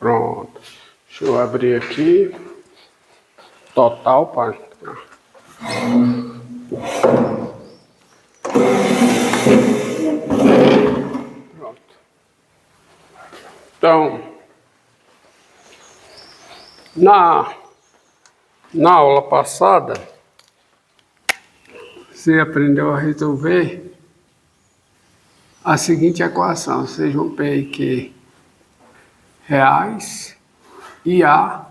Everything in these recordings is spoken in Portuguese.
Pronto. Deixa eu abrir aqui. Total, pai. Pronto. Então, na aula passada, você aprendeu a resolver a seguinte equação, sejam P e Q reais e A,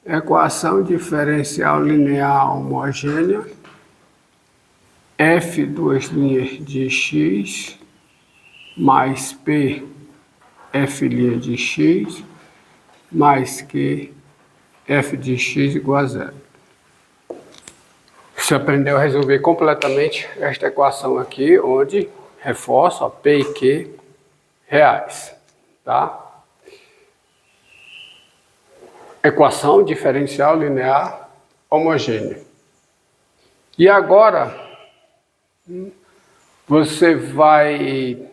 equação diferencial linear homogênea, F duas linhas de x mais P F' de x mais Q F de x igual a zero. Você aprendeu a resolver completamente esta equação aqui, onde reforço a P e Q reais, tá? Equação diferencial linear homogênea. E agora, você vai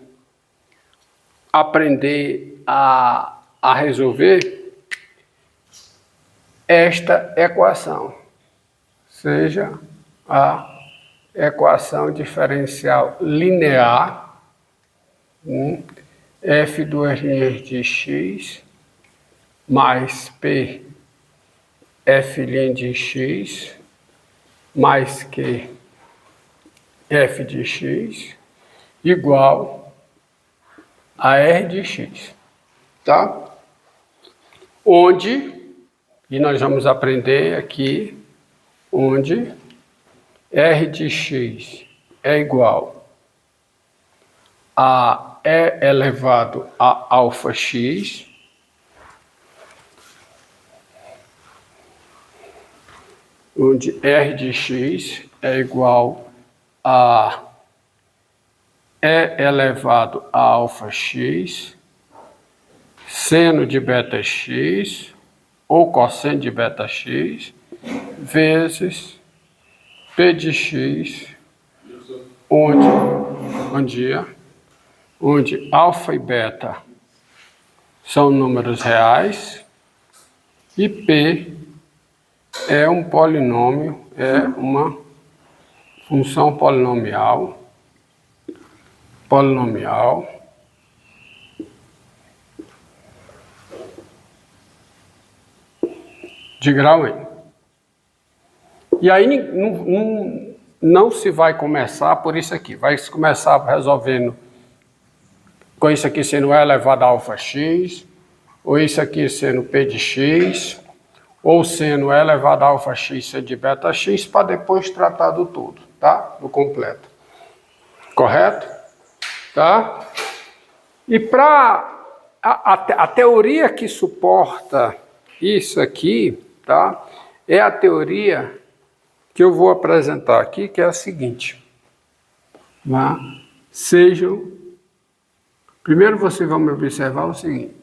aprender a resolver esta equação, seja a equação diferencial linear, F duas linhas de x mais P F' de x mais Q F de x igual a R de x, tá? Onde, e nós vamos aprender aqui, onde R de x é igual a E elevado a alfa x, onde R de x é igual a E elevado a alfa x, seno de beta x, ou cosseno de beta x, vezes P de x, onde alfa e beta são números reais, e P é um polinômio, é uma função polinomial de grau n. E aí não se vai começar por isso aqui, vai se começar resolvendo com isso aqui sendo E elevado a alfa x, ou isso aqui sendo P de x, ou sendo E elevado a alfa x seno de beta x, para depois tratar do todo, tá? Do completo. Correto? Tá? E para a teoria que suporta isso aqui, tá? É a teoria que eu vou apresentar aqui, que é a seguinte. Tá? Primeiro vocês vão me observar o seguinte.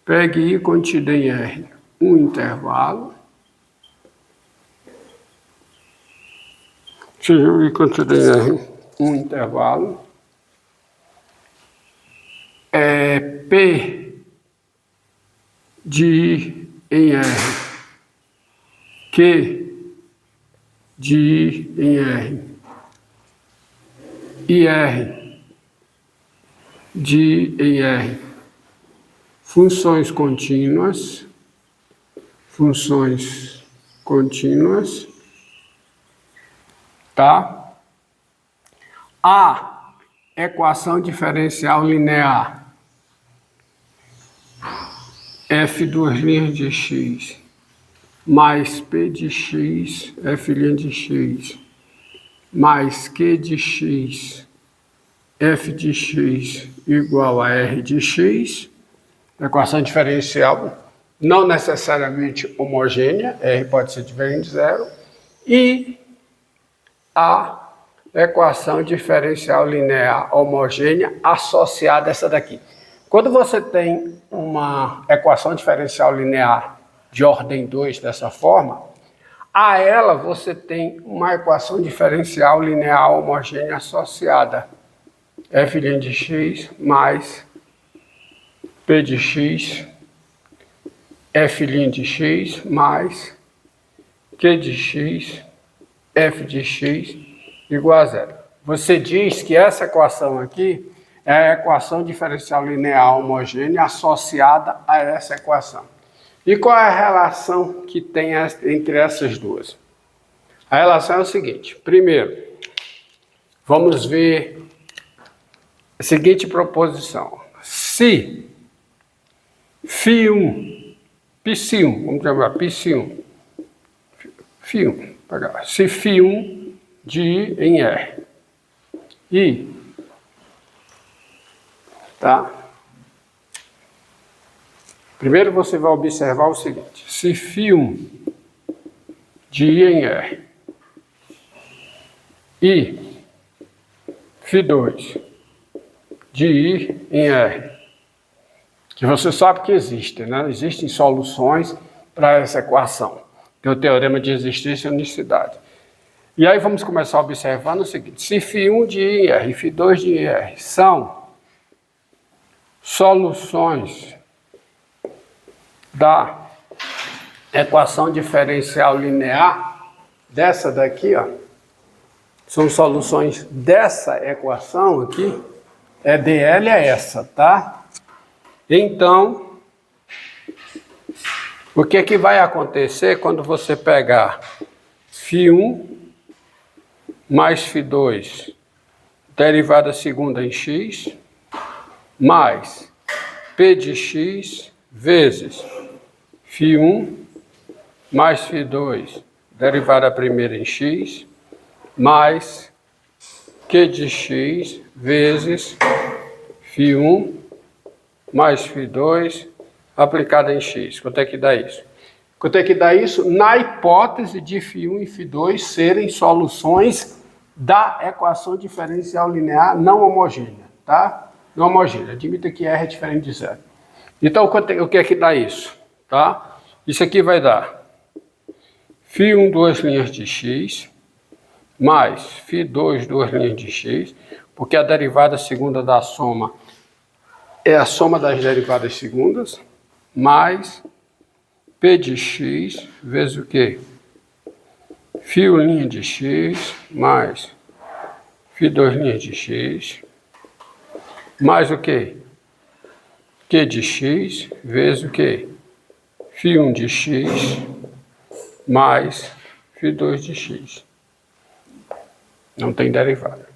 Pegue I contido em R um intervalo. Seja I contido em R um intervalo. P de I em R, Q de I em R, e R de I em R, funções contínuas, tá? A equação diferencial linear, F duas linhas de x mais P de x, F' de x, mais Q de x, F de x igual a R de x, equação diferencial não necessariamente homogênea, R pode ser diferente de zero, e a equação diferencial linear homogênea associada a essa daqui. Quando você tem uma equação diferencial linear de ordem 2 dessa forma, a ela você tem uma equação diferencial linear homogênea associada, F' de x mais P de x f' de x mais q de x, f de x igual a zero. Você diz que essa equação aqui é a equação diferencial linear homogênea associada a essa equação. E qual é a relação que tem entre essas duas? A relação é o seguinte. Primeiro, vamos ver a seguinte proposição. Se φ1, π1, vamos chamar π1, se φ1 de I em R, I, tá? Primeiro você vai observar o seguinte, se φ1 de I em R e φ2 de I em R, que você sabe que existe, né? Existem soluções para essa equação, que é o teorema de existência e unicidade. E aí vamos começar observando o seguinte, se φ1 de I em R e φ2 de I em R são soluções da equação diferencial linear, dessa daqui, ó, são soluções dessa equação aqui, dl é essa, tá? Então, o que é que vai acontecer quando você pegar φ1 mais φ2, derivada segunda em x, mais p de x vezes φ1 mais φ2, derivada primeira em x, mais q de x vezes φ1 mais φ2 aplicada em x. Quanto é que dá isso? Quanto é que dá isso? Na hipótese de φ1 e φ2 serem soluções da equação diferencial linear não homogênea, tá? Não homogênea. Admita que R é diferente de zero. Então, o que é que dá isso? Tá? Isso aqui vai dar φ1 duas linhas de x, mais φ2 duas linhas de x, porque a derivada segunda da soma é a soma das derivadas segundas, mais p de x vezes o quê? φ1 de x, mais φ2 linhas de x, mais o quê? Q de x vezes o quê? φ1 de x mais φ2 de x. Não tem derivada.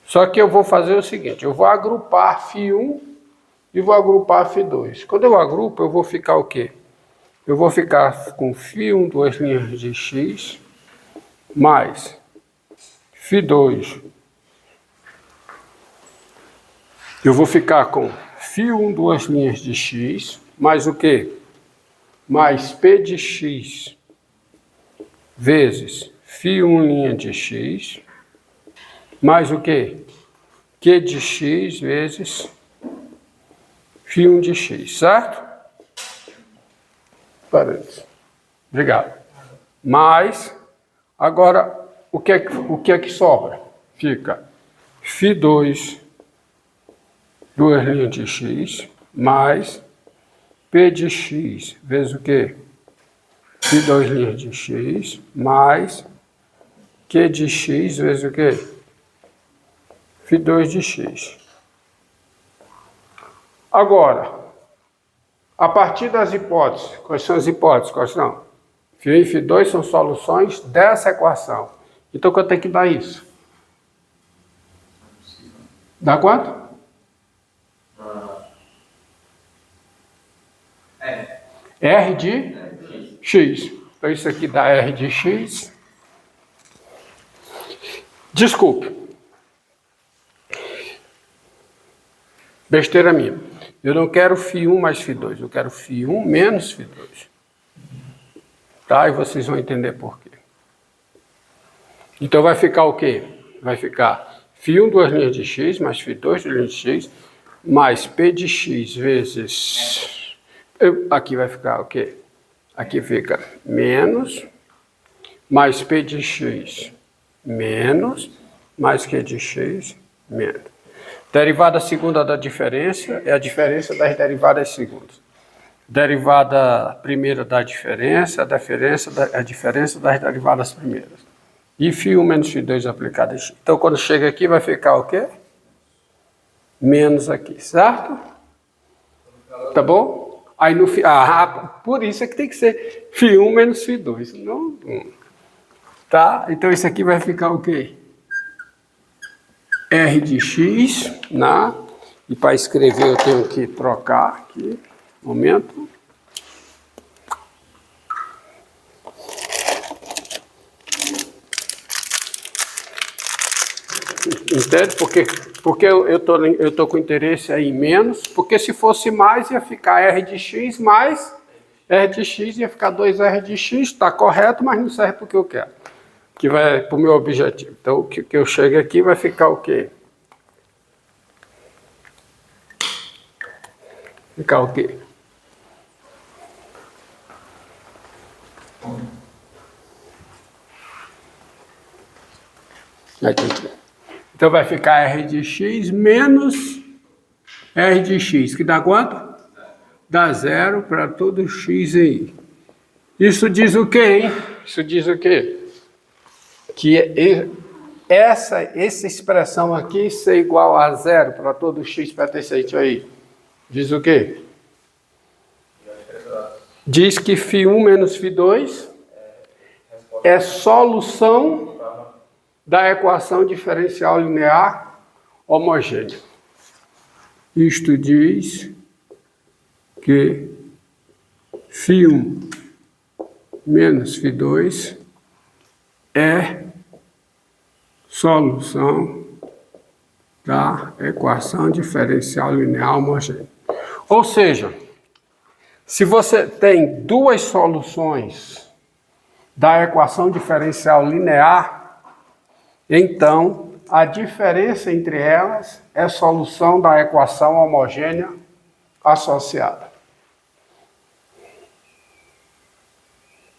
Só que eu vou fazer o seguinte, eu vou agrupar φ1 e vou agrupar φ2. Quando eu agrupo, eu vou ficar o quê? Eu vou ficar com φ1 duas linhas de x mais φ2. Eu vou ficar com φ1 duas linhas de x mais o quê? Mais p de x vezes φ1 linha de x mais o quê? Q de x vezes φ1 de x, certo? Parênteses. Obrigado. Mais, agora, o que é que sobra? Fica φ2, duas linhas de x, mais p de x vezes o quê? φ2 linhas de x, mais Q de x vezes o quê? φ2 de x. Agora, a partir das hipóteses, quais são as hipóteses? Quais são? φ1 e φ2 são soluções dessa equação. Então, quanto é que dá isso? Dá quanto? R de x. Então, isso aqui dá R de x. Desculpe. Besteira minha. Eu não quero φ1 mais φ2, eu quero φ1 menos φ2. Tá? E vocês vão entender por quê. Então vai ficar o quê? Vai ficar φ1 duas linhas de x, mais φ2 duas linhas de x, mais p de x vezes... Aqui vai ficar o quê? Aqui fica menos, mais p de x, menos, mais q de x, menos. Derivada segunda da diferença é a diferença das derivadas segundas. derivada primeira da diferença, a diferença das derivadas primeiras. E φ1 menos φ2 aplicado em x. Então, quando chega aqui, vai ficar o quê? Menos aqui, certo? Tá bom? Aí no por isso é que tem que ser φ1 menos φ2. Não, tá? Então, isso aqui vai ficar o quê? R de x, né? E para escrever eu tenho que trocar aqui. Momento. Entende? Porque eu tô com interesse aí em menos, porque se fosse mais ia ficar R de x mais R de x, ia ficar 2R de x, está correto, mas não serve para o que eu quero, que vai para o meu objetivo. Então, o que eu chego aqui vai ficar o quê? Ficar o quê? Aqui. Então vai ficar R de x menos R de x, que dá quanto? Dá 0 para todo x aí. Isso diz o quê, hein? Isso diz o quê? Que essa expressão aqui ser igual a 0 para todo x pertencente aí. Diz o quê? Diz que φ1 menos φ2 é solução da equação diferencial linear homogênea. Isto diz que φ1 menos φ2 é solução da equação diferencial linear homogênea. Ou seja, se você tem duas soluções da equação diferencial linear, então a diferença entre elas é solução da equação homogênea associada.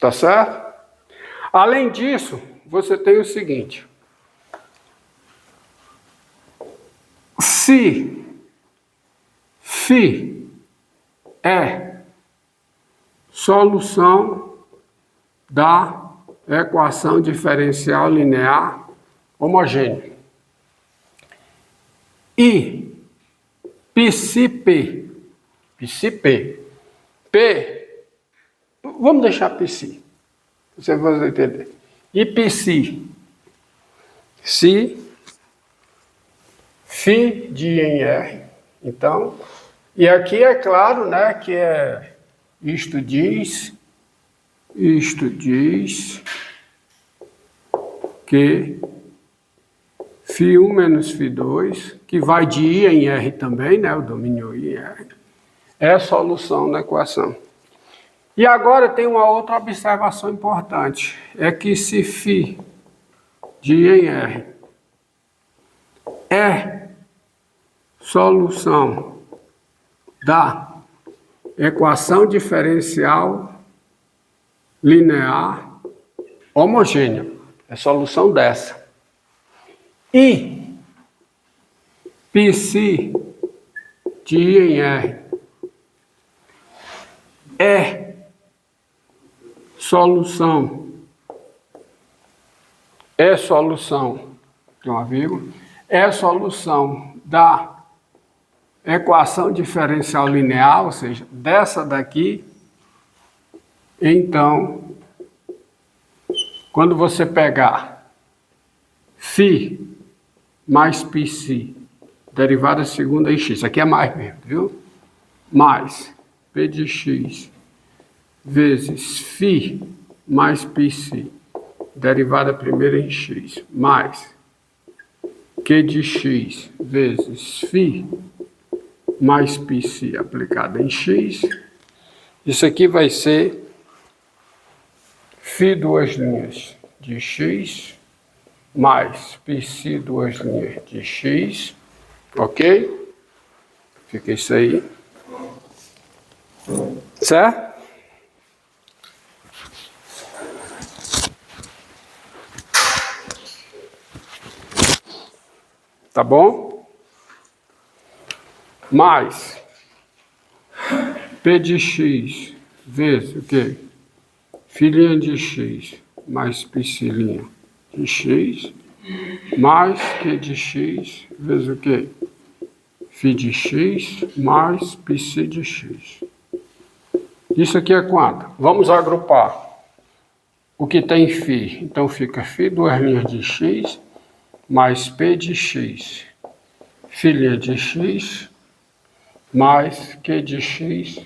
Tá certo? Além disso, você tem o seguinte: se φ é solução da equação diferencial linear homogênea e π, vamos deixar π, você vai entender. E π, se φ de I em R, então, e aqui é claro, né, que isto diz que φ1 menos φ2, que vai de I em R também, né, o domínio I em R, é a solução da equação. E agora tem uma outra observação importante, é que se φ de I em R é solução da equação diferencial linear homogênea, é solução dessa. E π de I em R é solução, tem uma vírgula, é solução da equação diferencial linear, ou seja, dessa daqui. Então, quando você pegar φ mais π, derivada segunda em x, aqui é mais mesmo, viu? Mais p de x vezes φ mais π, derivada primeira em x, mais q de x vezes φ mais π aplicada em x. Isso aqui vai ser φ duas linhas de x mais π duas linhas de x, ok? Fica isso aí, certo? Tá bom? Mais P P de x vezes o quê? Filhinha de x mais psilinha de x mais Q de x vezes o quê? Φ de x mais psi de x. Isso aqui é quanto? Vamos agrupar o que tem φ. Então fica φ duas linhas de x mais P de x. Filha de x mais Q de x,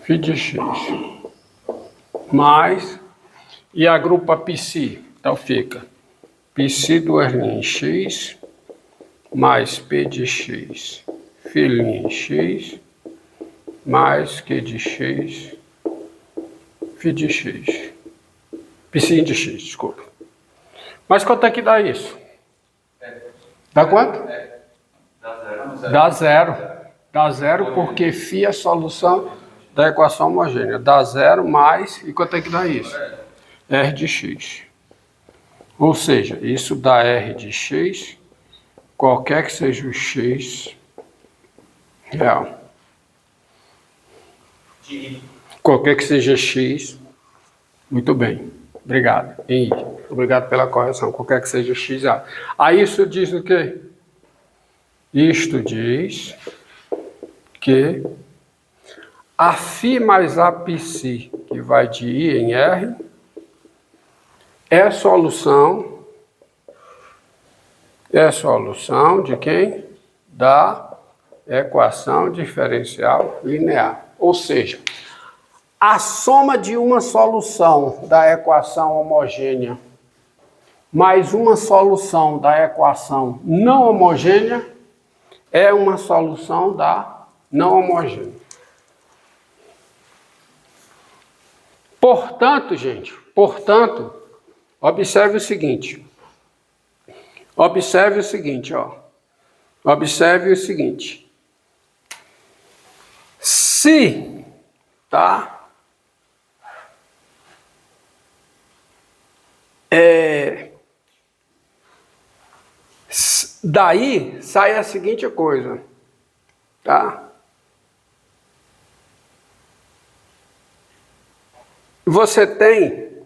φ de x. Mais, e agrupa psi. Então fica psi duas linhas x mais P de x, filhinha x mais Q de x, φ de x. Psi de x, desculpa. Mas quanto é que dá isso? Dá quanto? Dá zero. Dá zero porque φ é a solução da equação homogênea. Dá zero mais, e quanto é que dá isso? R de x. Ou seja, isso dá R de x, qualquer que seja o x real. Qualquer que seja x, muito bem. Obrigado. E obrigado pela correção. Qualquer que seja x real. Aí isso diz o quê? Isto diz que a φ mais a psi, que vai de I em R, é solução de quem? Da equação diferencial linear. Ou seja, a soma de uma solução da equação homogênea mais uma solução da equação não homogênea é uma solução da não homogênea. Portanto, gente, observe o seguinte. Observe o seguinte. Se, tá? Daí sai a seguinte coisa, tá? Você tem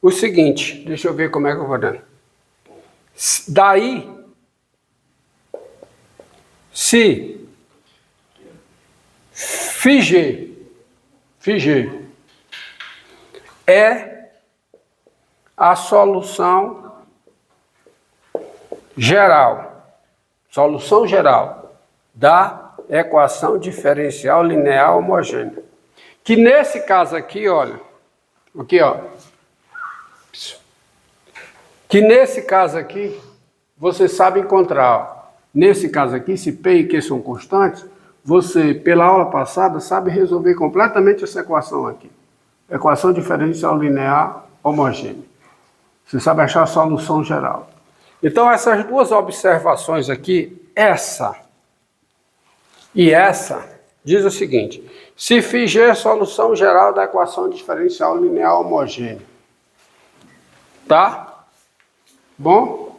o seguinte, deixa eu ver como é que eu vou dando. Daí, se φg é a solução geral da equação diferencial linear homogênea. Que nesse caso aqui, olha, que nesse caso aqui, você sabe encontrar, ó, nesse caso aqui, se P e Q são constantes, você, pela aula passada, sabe resolver completamente essa equação aqui. Equação diferencial linear homogênea. Você sabe achar a solução geral. Então, essas duas observações aqui, essa e essa, diz o seguinte: se φg é a solução geral da equação diferencial linear homogênea. Tá? Bom?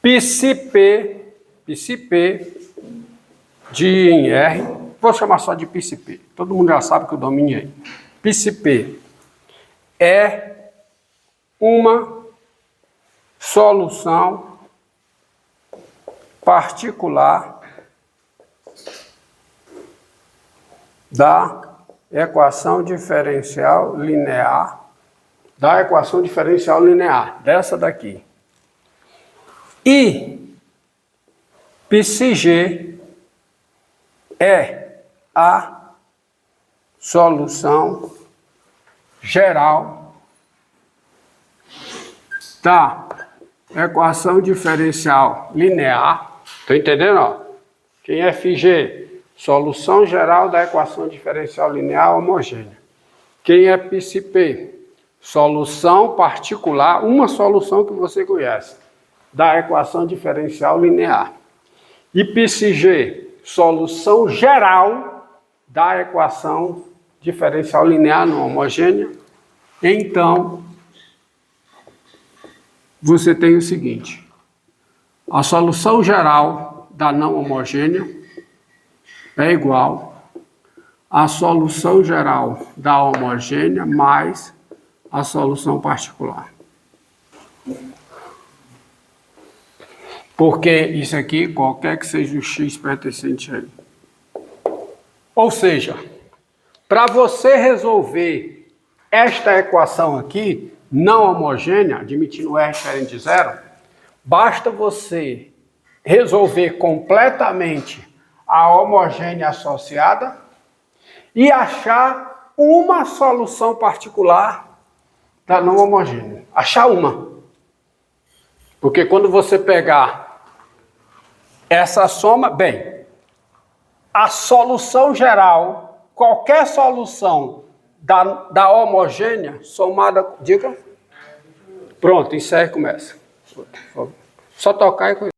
Psi-P de I em R, vou chamar só de Psi-P. Todo mundo já sabe que o domínio é aí. Psi-P é uma solução particular da equação diferencial linear, dessa daqui. E psi-g é a solução geral da equação diferencial linear. Estou entendendo? Ó? Quem é Φg? Solução geral da equação diferencial linear homogênea. Quem é psi-p? Solução particular, uma solução que você conhece, da equação diferencial linear. E psi-g? Solução geral da equação diferencial linear não homogênea. Então, você tem o seguinte: a solução geral da não homogênea é igual a solução geral da homogênea mais a solução particular. Porque isso aqui, qualquer que seja o x pertencente a ele. Ou seja, para você resolver esta equação aqui, não homogênea, admitindo R diferente de zero, basta você resolver completamente a homogênea associada e achar uma solução particular da não homogênea. Achar uma. Porque quando você pegar essa soma, bem, a solução geral, qualquer solução da homogênea, somada, diga, pronto, encerra e começa. Só tocar e coisa.